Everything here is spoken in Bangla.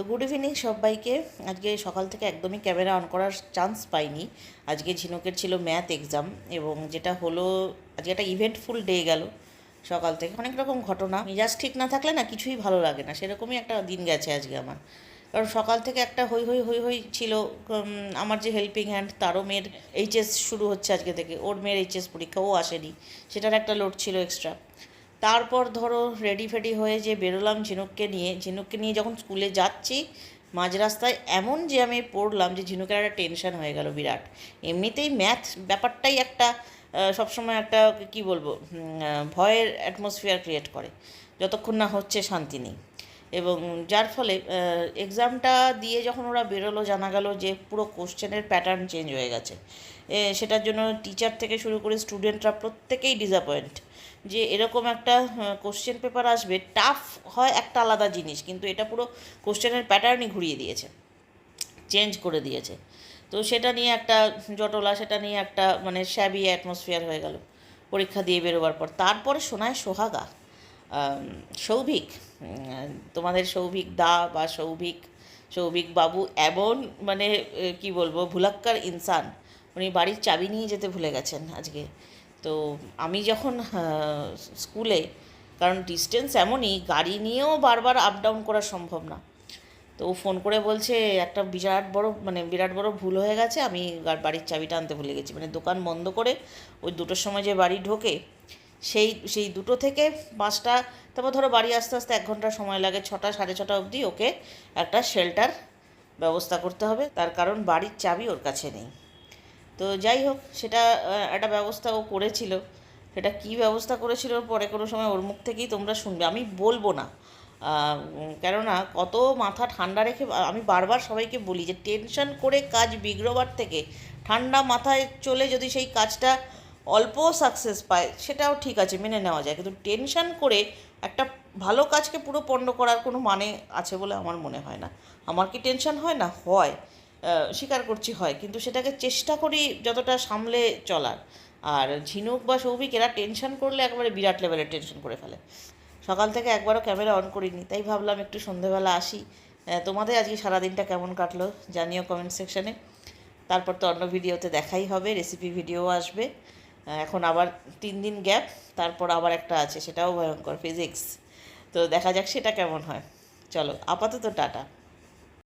তো গুড ইভিনিং সবাইকে। আজকে সকাল থেকে একদমই ক্যামেরা অন করার চান্স পাইনি। আজকে ঝিনুকের ছিল ম্যাথ এক্সাম, এবং যেটা হলো আজকে একটা ইভেন্টফুল ডে গেল। সকাল থেকে অনেক রকম ঘটনা, মেজাজ ঠিক না থাকলে না কিছুই ভালো লাগে না, সেরকমই একটা দিন গেছে আজকে আমার। কারণ সকাল থেকে একটা হই হই হই হই ছিল। আমার যে হেল্পিং হ্যান্ড তারও মেয়ের এইচএস শুরু হচ্ছে আজকে থেকে, ওর মেয়ের এইচএস পরীক্ষা, ও আসেনি, সেটার একটা লোড ছিল এক্সট্রা। তারপর ধরো রেডি ফেডি হয়ে যে বেরোলাম ঝিনুককে নিয়ে যখন স্কুলে যাচ্ছি, মাঝ রাস্তায় এমন যে আমি পড়লাম যে ঝিনুকের একটা টেনশন হয়ে গেল বিরাট। এমনিতেই ম্যাথ ব্যাপারটাই একটা সবসময় একটা কী বলবো, ভয়ের অ্যাটমসফিয়ার ক্রিয়েট করে, যতক্ষণ না হচ্ছে শান্তি নেই। এবং যার ফলে এক্সামটা দিয়ে যখন ওরা বেরোলো, জানা গেল যে পুরো কোশ্চেনের প্যাটার্ন চেঞ্জ হয়ে গেছে। সেটার জন্য টিচার থেকে শুরু করে স্টুডেন্টরা প্রত্যেকেই ডিসঅ্যাপয়েন্ট, যে এরকম একটা কোশ্চেন পেপার আসবে, টাফ হয় একটা আলাদা জিনিস, কিন্তু এটা পুরো কোশ্চেনের প্যাটার্নই ঘুরিয়ে দিয়েছে, চেঞ্জ করে দিয়েছে। তো সেটা নিয়ে একটা জটলা, সেটা নিয়ে একটা মানে শ্যাবি অ্যাটমসফিয়ার হয়ে গেল পরীক্ষা দিয়ে বেরোবার পর। তারপরে শোনায় সোহাগা, সৌভিক, তোমাদের সৌভিক দা বা সৌভিক বাবু এমন মানে কি বলবো, ভুলাক্কার ইনসান, উনি বাড়ির চাবি নিয়ে যেতে ভুলে গেছেন আজকে। তো আমি যখন স্কুলে, কারণ ডিস্টেন্স এমনই, গাড়ি নিয়েও বারবার আপ ডাউন করা সম্ভব না, তো ও ফোন করে বলছে একটা বিরাট বড় ভুল হয়ে গেছে, আমি বাড়ির চাবিটা আনতে ভুলে গেছি। মানে দোকান বন্ধ করে ওই 2টোর সময় যে বাড়ি ঢোকে, সেই 2টো থেকে 5টা, তারপর ধরো বাড়ি আসতে আসতে 1 ঘন্টা সময় লাগে, 6টা 6:30 অবধি ওকে একটা শেল্টার ব্যবস্থা করতে হবে, তার কারণ বাড়ির চাবি ওর কাছে নেই। তো যাই হোক, সেটা একটা ব্যবস্থা ও করেছিল। সেটা কী ব্যবস্থা করেছিল পরে কোনো সময় ওর মুখ থেকেই তোমরা শুনবে, আমি বলবো না। কেননা কত মাথা ঠান্ডা রেখে আমি বারবার সবাইকে বলি যে টেনশন করে কাজ বিগড়বার থেকে ঠান্ডা মাথায় চলে যদি সেই কাজটা অল্প সাকসেস পায়, সেটাও ঠিক আছে, মেনে নেওয়া যায়। কিন্তু টেনশন করে একটা ভালো কাজকে পুরো পণ্ড করার কোনো মানে আছে বলে আমার মনে হয় না। আমার কি টেনশন হয় না? হয়, স্বীকার করছি হয়, কিন্তু সেটাকে চেষ্টা করি যতটা সামলে চলার। আর ঝিনুক বা সৌভিক এরা টেনশন করলে একেবারে বিরাট লেভেলের টেনশন করে ফেলে। সকাল থেকে একবারও ক্যামেরা অন করিনি, তাই ভাবলাম একটু সন্ধেবেলা আসি। তোমাদের আজকে সারাদিনটা কেমন কাটলো জানিও কমেন্ট সেকশানে। তারপর তো অন্য ভিডিওতে দেখাই হবে, রেসিপি ভিডিও আসবে। এখন আবার 3 দিন গ্যাপ, তারপর আবার একটা আছে, সেটাও ভয়ঙ্কর, ফিজিক্স। তো দেখা যাক সেটা কেমন হয়। চলো, আপাতত টাটা।